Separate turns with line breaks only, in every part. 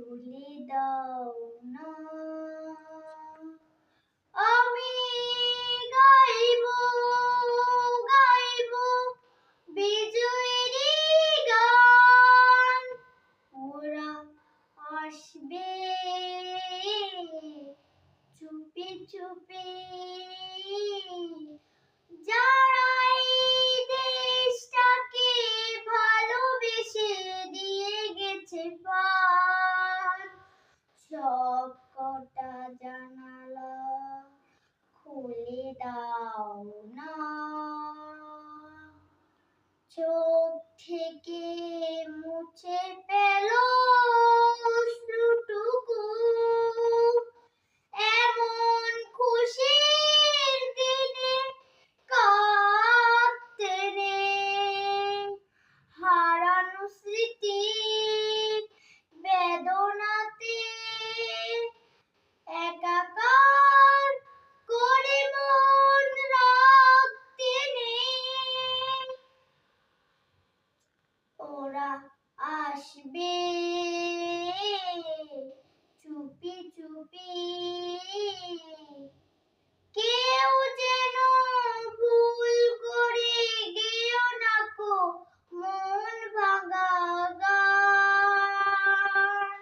খুলে দাও না। আমি গাইব গাইব বিজয়েরই গান, ওরা আসবে চুপি চুপি, যারা এই দেশটাকে ভালোবেসে দিয়ে গেছে প্রাণ। সব কটা জানালা খুলে দাও না। চোখ থেকে মুছে ফেলো অশ্রুটুকু, এমন খুশির দিনে কাঁদতে নেই। হারানো স্মৃতির বেদনাতে একাকার করে মন রাখতে নেই। ওরা আসবে চুপি চুপি, কেউ যেন ভুল করে গেও না কো মন ভাঙা গান।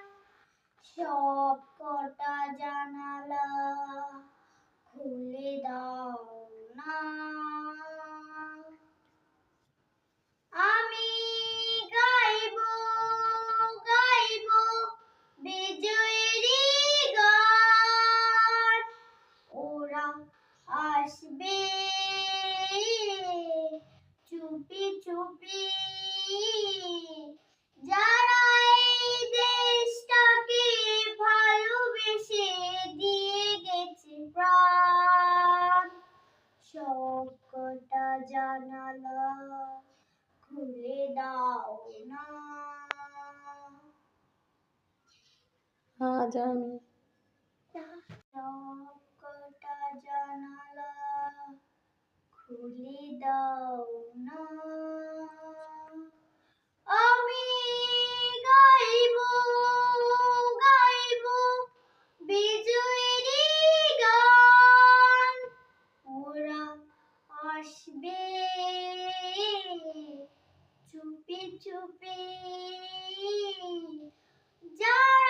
সব কটা জানালা খুলে দাও না। আমি গাইব গাইব বিজয়েরই গান, ওরা আসবে চুপি চুপি, যারা এই দেশটাকে ভালোবেসে দিয়ে গেছে প্রাণ। সব কটা জানালা খুলে দাও না।
আজ আমি
সব কটা জানালা খুলে দাও না। আমি গাইব গাইব বিজয়েরই গান, ওরা আসবে চুপি চুপি, যারা